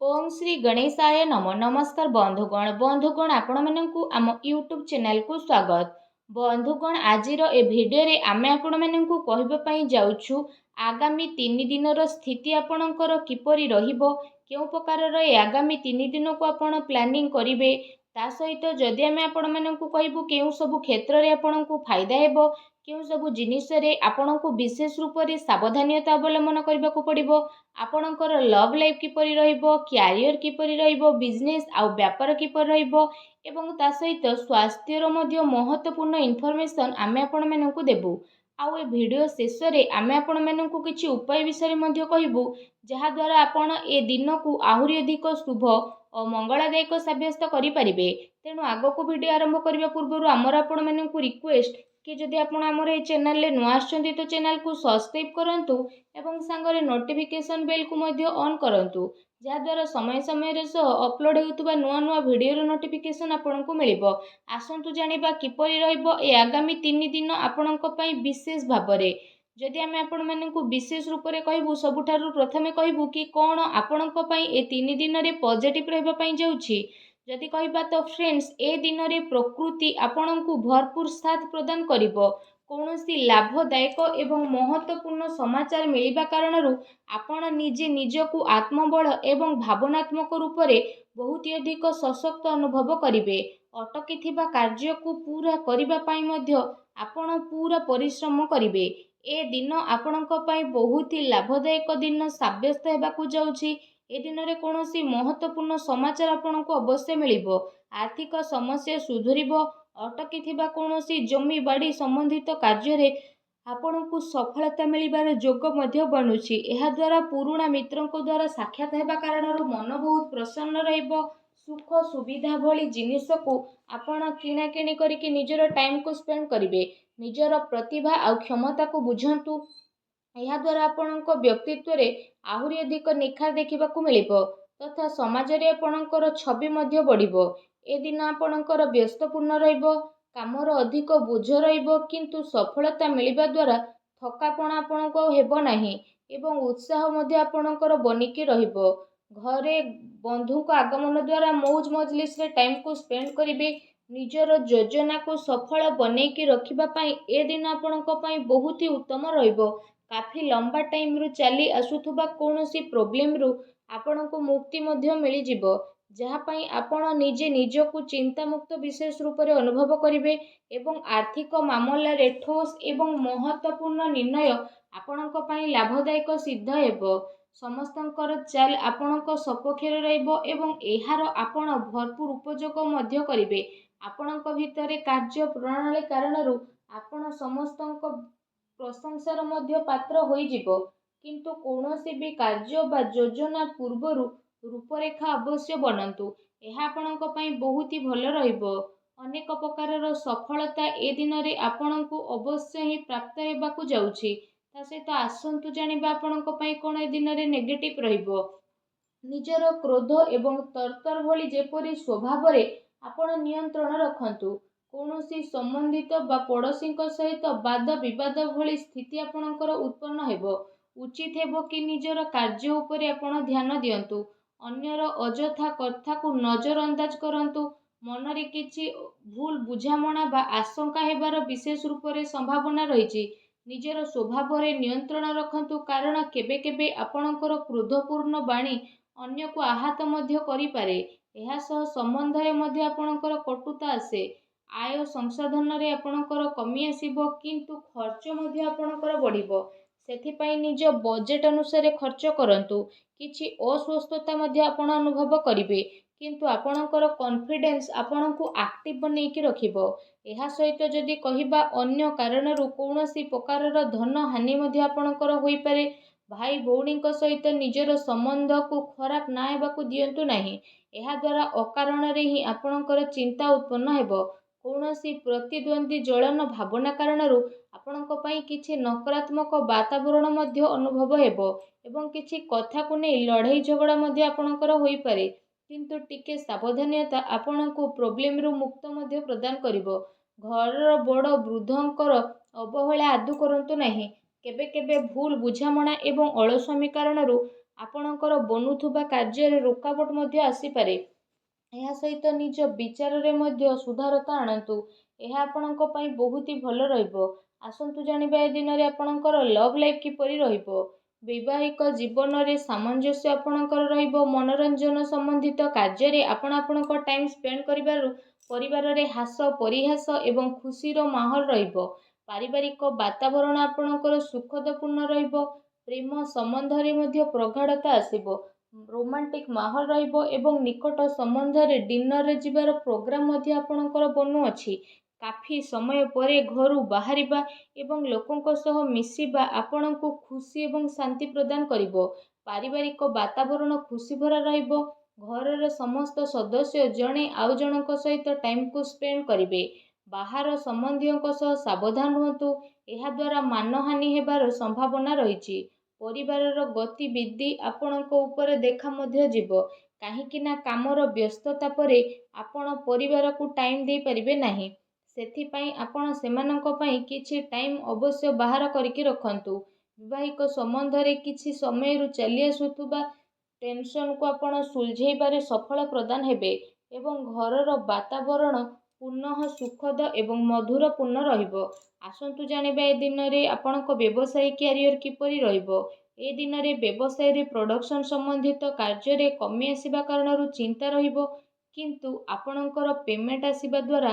ओम श्री गणेशाय नम नमस्कार बंधुगण आपण मानकु आम यूट्यूब चैनल को स्वागत। बंधुगण आजिर ए भिडियो रे आमे आपण मानकु कहबा पई जाउछु आगामी 3 दिनर स्थिति आपणकर किपरि रहिबो, केउ प्रकार ए आगामी 3 दिन को आपण प्लानिंग करिवे, ता सहित जदि आमे आपण मानकु कहबु केउ सब क्षेत्र रे आपणकु फायदा हेबो, केउ सब जिनिस रे आपणकु विशेष रूप रे सावधानता अवलंबन करबाकू पड़िबो, आपणकर लव लाइफ किपरि रहिबो, क्यारियर किपरि रहिबो, बिजनेस आउ व्यापार किपरि रहिबो एवं ता सहित स्वास्थ्यर मध्य महत्वपूर्ण इनफॉरमेशन आमे आपण मानकु देबु। आउ ए वीडियो शेष रे आमे आपण मानकु किछि उपाय विषय मध्य कहिबु, जहा द्वारा आपण ए दिन को आहुरी अधिक शुभ और मंगलदायक सब्यस्त करि परिबे। तेणु आगो को वीडियो आरंभ करबा पूर्व आमर आपण मानकु रिक्वेस्ट कि जदि आपण आमर ए चैनल ले नुआ आछंती तो चैनल को सब्सक्राइब करंतु एवं सांगरे नोटिफिकेशन बेल को मध्य ऑन करंतु, जहा द्वारा समय समय रे सो अपलोड हेउतबा नुआ नुआ वीडियो रो नोटिफिकेशन आपण को मिलिबो। आसंतु जानिबा किपरि रहइबो ए आगामी 3 दिन आपणक पई विशेष भाबरे। जदि आमे आपण मानकु विशेष रूप रे कहबु, सबुठारु प्रथमे कहबु कि कोन आपणक पई ए 3 दिन रे पॉजिटिव रहबा पई जाउछि। जदि कहबा तो फ्रेंड्स, ए दिन रे प्रकृति आपणकु भरपूर साथ प्रदान करिबो। कौनसी लाभदायक एवं महत्वपूर्ण समाचार मिलिबा कारणरू आपण निजे निजकु आत्मबल एवं भावनात्मक रूप से बहुत अधिक सशक्त अनुभव करिवे। अटकी थिबा कार्य को पूरा करिबा पई मध्य आपण पूरा परिश्रम करिवे। ए दिन आपणक पई बहुत ही लाभदायक दिन साब्यस्त हेबाकू जाउछि। ए दिन रे कौनसी महत्वपूर्ण समाचार आपणको अवश्य मिलिबो। आर्थिक समस्या सुधुरिबो। अटकी थिबा कौनसी जमी बाड़ी संबंधित कार्य रे आपणको सफलता मिलिबार जोग मध्य बनुछि। एहा द्वारा पुराणा मित्रंको द्वारा साक्षात हेबा कारणरू मन बहुत प्रसन्न रहिबो। सुख सुविधा भली जिनिस को आपण किणा किणी करिके निजर टाइम को स्पेंड करिवे। निजर प्रतिभा आ क्षमता को बुझंतु। यह द्वारा आपणको व्यक्तित्व रे आहुरी अधिक निखार देखिबाकू मिलिबो तथा समाज रे आपणकर छवि मध्य बढ़िबो। ए दिन आपणकर व्यस्तपूर्ण रहिबो, कामर अधिक बोझ रहिबो, किंतु सफलता मिलिबा द्वारा थकापण आपणको हेबो नाही एवं उत्साह मध्य आपणकर बनिकी रहिबो। घरे बंधु को आगमन द्वारा मौज मजलिस रे टाइम को स्पेंड करिवे। निजर योजना को सफल बनेकी रखिबा पई ए दिन आपणको पई बहुत ही उत्तम रहिबो। काफी लंबा टाइम रु चली आसुथुबा कौनसी प्रॉब्लम रु आपणको मुक्ति मध्य मिली जिवो, जहा पई आपण निजे निजकु चिंता मुक्त विशेष रूप रे अनुभव करिवे एवं आर्थिक मामला रे ठोस एवं महत्वपूर्ण निर्णय आपणको पई लाभदायक सिद्ध हेबो। समस्तंकर चाल आपणको सपक्षरे रहइबो एवं एहार आपण भरपूर उपयोग मध्य करिवे। आपणको भितरे कार्य प्रणाली कारणरू आपण समस्तंको प्रशंसार मध्य पात्र होई जिवो, किंतु कौनसी भी कार्य बा योजना पूर्वरु रूपरेखा अवश्य बनंतु। एहा आपणको पई बहुत ही भल रहिबो। अनेक प्रकारर सफलता ए दिन रे आपणको अवश्य ही प्राप्त हेबाकू जाउछि। ता सहित आसंतु जानिबा आपणको पई कोन ए दिन रे नेगेटिव रहिबो। निजर क्रोध एवं तरतर भली जेपरि स्वभाव रे आपण नियंत्रण रखंतु। कौनसी संबंधित बा पड़ोसी सहित वाद विवाद भली स्थिति आपणकर उत्पन्न हेबो। उचित हेबो कि निजर कार्य उपरे आपण ध्यान दियंतु। अन्यर अजथा कथा को नजर अंदाज करंतु। मन रे किछि भूल बुझामणा बा आशंका हेबार विशेष रूप रे संभावना रहिछि। निजर स्वभाव रे नियंत्रण रखंतु, कारण केबे केबे आपणकर क्रोधपूर्ण बाणी अन्य को आहत मध्य करि पारे। एहा सह संबंध रे मध्य आपणकर कटुता आसे। आय संसाधन रे आपणकर कमी आसीबो, किंतु खर्च मध्य आपणकर बढ़िबो। सेथिपाई निज बजेट अनुसार खर्च करंतु। किछि अस्वस्थता मध्य आपण अनुभव करिवे, किंतु आपणकर कॉन्फिडेंस आपणको एक्टिव बनेकी रखिबो। एहा सहित जदि कहिबा अन्य कारणरू कौनसी प्रकारर धन हानि मध्य आपणकर होई पारे। भाई भौणी सहित निजर संबंध को खराब ना हेबाकू दियंतु नाही। एहा द्वारा अकारण रे ही आपणकर चिंता उत्पन्न हेबो। कौनसी प्रतिद्वंदी जलन भावना कारणरू आपणको पई किछि नकारात्मक वातावरण मध्य अनुभव हेबो एवं किछि कथा को नै लड़ाई झगड़ा मध्य आपणकर होई पारे, किंतु टिके सावधानता आपणको प्रॉब्लम रु मुक्त मध्य प्रदान करिवो। घर बड़ वृद्धंकर अवहेला आदु करंतु नाही। केबे केबे भूल बुझामणा एवं अलस्वामी कारणरू ଆପଣଙ୍କର ବନୁଥିବା କାର୍ଯ୍ୟରେ ରୋକାବଟ ମଧ୍ୟ ଆସିପାରେ। ଏହା ସହିତ ନିଜ ବିଚାରରେ ମଧ୍ୟ ସୁଧାରତା ଆଣନ୍ତୁ। ଏହା ଆପଣଙ୍କ ପାଇଁ ବହୁତ ହି ଭଲ ରହିବ। ଆସନ୍ତୁ ଜାଣିବା ଏ ଦିନରେ ଆପଣଙ୍କର ଲଭ୍ ଲାଇଫ୍ କିପରି ରହିବ। ବୈବାହିକ ଜୀବନରେ ସାମଞ୍ଜସ୍ୟ ଆପଣଙ୍କର ରହିବ। ମନୋରଞ୍ଜନ ସମ୍ବନ୍ଧିତ କାର୍ଯ୍ୟରେ ଆପଣ ଆପଣଙ୍କ ଟାଇମ୍ ସ୍ପେଣ୍ଡ କରିବାରୁ ପରିବାରରେ ହାସ ପରିହାସ ଏବଂ ଖୁସିର ମାହୋଲ ରହିବ। ପାରିବାରିକ ବାତାବରଣ ଆପଣଙ୍କର ସୁଖଦପୂର୍ଣ୍ଣ ରହିବ। ପ୍ରେମ ସମ୍ବନ୍ଧରେ ମଧ୍ୟ ପ୍ରଗାଢ଼ତା ଆସିବ। ରୋମାଣ୍ଟିକ ମାହୋଲ ରହିବ ଏବଂ ନିକଟ ସମ୍ବନ୍ଧରେ ଡିନରରେ ଯିବାର ପ୍ରୋଗ୍ରାମ ମଧ୍ୟ ଆପଣଙ୍କର ବନୁଅଛି। କାଫି ସମୟ ପରେ ଘରୁ ବାହାରିବା ଏବଂ ଲୋକଙ୍କ ସହ ମିଶିବା ଆପଣଙ୍କୁ ଖୁସି ଏବଂ ଶାନ୍ତି ପ୍ରଦାନ କରିବ। ପାରିବାରିକ ବାତାବରଣ ଖୁସି ଭରା ରହିବ। ଘରର ସମସ୍ତ ସଦସ୍ୟ ଜଣେ ଆଉ ଜଣଙ୍କ ସହିତ ଟାଇମକୁ ସ୍ପେଣ୍ଡ କରିବେ। ବାହାର ସମ୍ବନ୍ଧୀୟଙ୍କ ସହ ସାବଧାନ ରୁହନ୍ତୁ। ଏହାଦ୍ୱାରା ମାନହାନି ହେବାର ସମ୍ଭାବନା ରହିଛି। ପରିବାରର ଗତିବିଧି ଆପଣଙ୍କ ଉପରେ ଦେଖା ମଧ୍ୟ ଯିବ। କାହିଁକି ନା କାମର ବ୍ୟସ୍ତତା ପରେ ଆପଣ ପରିବାରକୁ ଟାଇମ୍ ଦେଇପାରିବେ ନାହିଁ। ସେଥିପାଇଁ ଆପଣ ସେମାନଙ୍କ ପାଇଁ କିଛି ଟାଇମ୍ ଅବଶ୍ୟ ବାହାର କରିକି ରଖନ୍ତୁ। ବୈବାହିକ ସମ୍ବନ୍ଧରେ କିଛି ସମୟରୁ ଚାଲି ଆସୁଥିବା ଟେନସନକୁ ଆପଣ ସୁଲଝେଇବାରେ ସଫଳ ପ୍ରଦାନ ହେବେ ଏବଂ ଘରର ବାତାବରଣ ପୁନଃ ସୁଖଦ ଏବଂ ମଧୁରପୂର୍ଣ୍ଣ ରହିବ। ଆସନ୍ତୁ ଜାଣିବା ଏ ଦିନରେ ଆପଣଙ୍କ ବ୍ୟବସାୟିକ କ୍ୟାରିୟର କିପରି ରହିବ। ଏ ଦିନରେ ବ୍ୟବସାୟରେ ପ୍ରଡକ୍ସନ ସମ୍ବନ୍ଧିତ କାର୍ଯ୍ୟରେ କମି ଆସିବା କାରଣରୁ ଚିନ୍ତା ରହିବ, କିନ୍ତୁ ଆପଣଙ୍କର ପେମେଣ୍ଟ ଆସିବା ଦ୍ୱାରା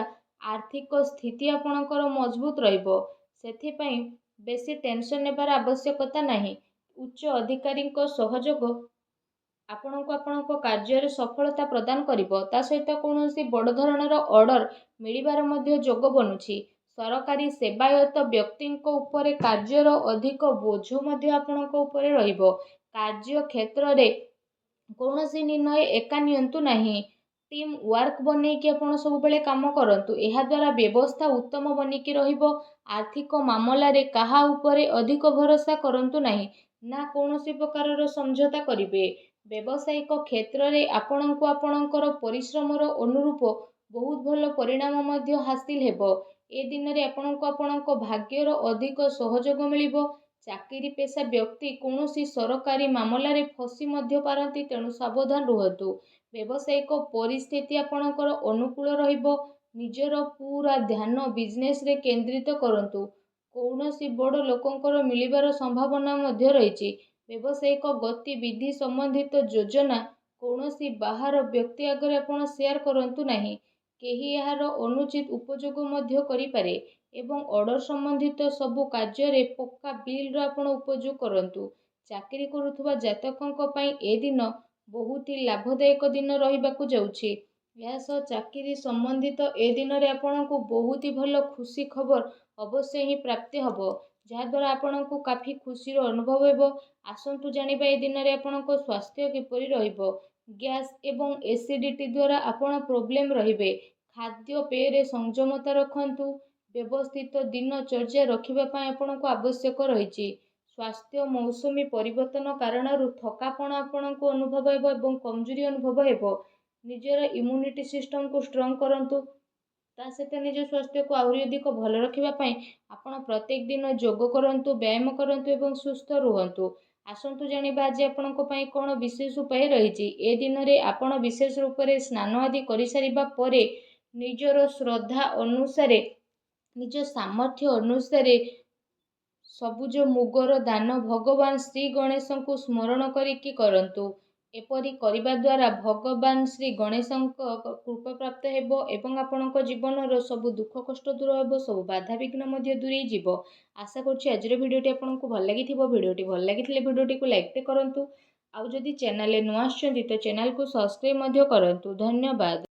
ଆର୍ଥିକ ସ୍ଥିତି ଆପଣଙ୍କର ମଜବୁତ ରହିବ। ସେଥିପାଇଁ ବେଶୀ ଟେନସନ ନେବାର ଆବଶ୍ୟକତା ନାହିଁ। ଉଚ୍ଚ ଅଧିକାରୀଙ୍କ ସହଯୋଗ ଆପଣଙ୍କୁ ଆପଣଙ୍କ କାର୍ଯ୍ୟରେ ସଫଳତା ପ୍ରଦାନ କରିବ। ତା ସହିତ କୌଣସି ବଡ଼ ଧରଣର ଅର୍ଡର ମିଳିବାର ମଧ୍ୟ ଯୋଗ ବନୁଛି। ସରକାରୀ ସେବାୟତ ବ୍ୟକ୍ତିଙ୍କ ଉପରେ କାର୍ଯ୍ୟର ଅଧିକ ବୋଝ ମଧ୍ୟ ଆପଣଙ୍କ ଉପରେ ରହିବ। କାର୍ଯ୍ୟ କ୍ଷେତ୍ରରେ କୌଣସି ନିର୍ଣ୍ଣୟ ଏକା ନିଅନ୍ତୁ ନାହିଁ। ଟିମ୍ ୱାର୍କ ବନେଇକି ଆପଣ ସବୁବେଳେ କାମ କରନ୍ତୁ। ଏହାଦ୍ୱାରା ବ୍ୟବସ୍ଥା ଉତ୍ତମ ବନିକି ରହିବ। ଆର୍ଥିକ ମାମଲାରେ କାହା ଉପରେ ଅଧିକ ଭରସା କରନ୍ତୁ ନାହିଁ, ନା କୌଣସି ପ୍ରକାରର ସମଝୋତା କରିବେ। ବ୍ୟବସାୟିକ କ୍ଷେତ୍ରରେ ଆପଣଙ୍କୁ ଆପଣଙ୍କର ପରିଶ୍ରମର ଅନୁରୂପ ବହୁତ ଭଲ ପରିଣାମ ମଧ୍ୟ ହାସିଲ ହେବ। ଏ ଦିନରେ ଆପଣଙ୍କୁ ଆପଣଙ୍କ ଭାଗ୍ୟର ଅଧିକ ସହଯୋଗ ମିଳିବ। ଚାକିରି ପେଶା ବ୍ୟକ୍ତି କୌଣସି ସରକାରୀ ମାମଲାରେ ଫସି ମଧ୍ୟ ପାରନ୍ତି, ତେଣୁ ସାବଧାନ ରୁହନ୍ତୁ। ବ୍ୟବସାୟିକ ପରିସ୍ଥିତି ଆପଣଙ୍କର ଅନୁକୂଳ ରହିବ। ନିଜର ପୁରା ଧ୍ୟାନ ବିଜନେସରେ କେନ୍ଦ୍ରିତ କରନ୍ତୁ। କୌଣସି ବଡ଼ ଲୋକଙ୍କର ମିଳିବାର ସମ୍ଭାବନା ମଧ୍ୟ ରହିଛି। ବ୍ୟବସାୟିକ ଗତିବିଧି ସମ୍ବନ୍ଧିତ ଯୋଜନା କୌଣସି ବାହାର ବ୍ୟକ୍ତି ଆଗରେ ଆପଣ ସେୟାର କରନ୍ତୁ ନାହିଁ। କେହି ଏହାର ଅନୁଚିତ ଉପଯୋଗ ମଧ୍ୟ କରିପାରେ ଏବଂ ଅର୍ଡର ସମ୍ବନ୍ଧିତ ସବୁ କାର୍ଯ୍ୟରେ ପକ୍କା ବିଲ୍ର ଆପଣ ଉପଯୋଗ କରନ୍ତୁ। ଚାକିରି କରୁଥିବା ଜାତକଙ୍କ ପାଇଁ ଏ ଦିନ ବହୁତ ହି ଲାଭଦାୟକ ଦିନ ରହିବାକୁ ଯାଉଛି। ଏହା ସହ ଚାକିରି ସମ୍ବନ୍ଧିତ ଏ ଦିନରେ ଆପଣଙ୍କୁ ବହୁତ ହି ଭଲ ଖୁସି ଖବର ଅବଶ୍ୟ ହିଁ ପ୍ରାପ୍ତି ହେବ, ଯାହାଦ୍ୱାରା ଆପଣଙ୍କୁ କାଫି ଖୁସିର ଅନୁଭବ ହେବ। ଆସନ୍ତୁ ଜାଣିବା ଏ ଦିନରେ ଆପଣଙ୍କ ସ୍ୱାସ୍ଥ୍ୟ କିପରି ରହିବ। ଗ୍ୟାସ୍ ଏବଂ ଏସିଡିଟି ଦ୍ୱାରା ଆପଣ ପ୍ରୋବ୍ଲେମ ରହିବେ। ଖାଦ୍ୟପେୟରେ ସଂଯମତା ରଖନ୍ତୁ। ବ୍ୟବସ୍ଥିତ ଦିନଚର୍ଯ୍ୟା ରଖିବା ପାଇଁ ଆପଣଙ୍କୁ ଆବଶ୍ୟକ ରହିଛି। ସ୍ୱାସ୍ଥ୍ୟ ମୌସୁମୀ ପରିବର୍ତ୍ତନ କାରଣରୁ ଥକାପଣ ଆପଣଙ୍କୁ ଅନୁଭବ ହେବ ଏବଂ କମଜୋରି ଅନୁଭବ ହେବ। ନିଜର ଇମ୍ୟୁନିଟି ସିଷ୍ଟମକୁ ଷ୍ଟ୍ରଙ୍ଗ କରନ୍ତୁ। ତା ସହିତ ନିଜ ସ୍ୱାସ୍ଥ୍ୟକୁ ଆହୁରି ଅଧିକ ଭଲ ରଖିବା ପାଇଁ ଆପଣ ପ୍ରତ୍ୟେକ ଦିନ ଯୋଗ କରନ୍ତୁ, ବ୍ୟାୟାମ କରନ୍ତୁ ଏବଂ ସୁସ୍ଥ ରୁହନ୍ତୁ। ଆସନ୍ତୁ ଜାଣିବା ଆଜି ଆପଣଙ୍କ ପାଇଁ କ'ଣ ବିଶେଷ ଉପାୟ ରହିଛି। ଏ ଦିନରେ ଆପଣ ବିଶେଷ ରୂପରେ ସ୍ନାନ ଆଦି କରିସାରିବା ପରେ ନିଜର ଶ୍ରଦ୍ଧା ଅନୁସାରେ, ନିଜ ସାମର୍ଥ୍ୟ ଅନୁସାରେ ସବୁଜ ମୁଗର ଦାନ ଭଗବାନ ଶ୍ରୀ ଗଣେଶଙ୍କୁ ସ୍ମରଣ କରିକି କରନ୍ତୁ। ଏପରି କରିବା ଦ୍ୱାରା ଭଗବାନ ଶ୍ରୀ ଗଣେଶଙ୍କ କୃପା ପ୍ରାପ୍ତ ହେବ ଏବଂ ଆପଣଙ୍କ ଜୀବନର ସବୁ ଦୁଃଖ କଷ୍ଟ ଦୂର ହେବ, ସବୁ ବାଧାବିଘ୍ନ ମଧ୍ୟ ଦୂରେଇ ଯିବ। ଆଶା କରୁଛି ଆଜିର ଭିଡ଼ିଓଟି ଆପଣଙ୍କୁ ଭଲ ଲାଗିଥିବ। ଭିଡ଼ିଓଟି ଭଲ ଲାଗିଥିଲେ ଭିଡ଼ିଓଟିକୁ ଲାଇକ୍ କରନ୍ତୁ। ଆଉ ଯଦି ଚ୍ୟାନେଲରେ ନୂଆ ଆସିଛନ୍ତି ତ ଚ୍ୟାନେଲକୁ ସବସ୍କ୍ରାଇବ୍ ମଧ୍ୟ କରନ୍ତୁ। ଧନ୍ୟବାଦ।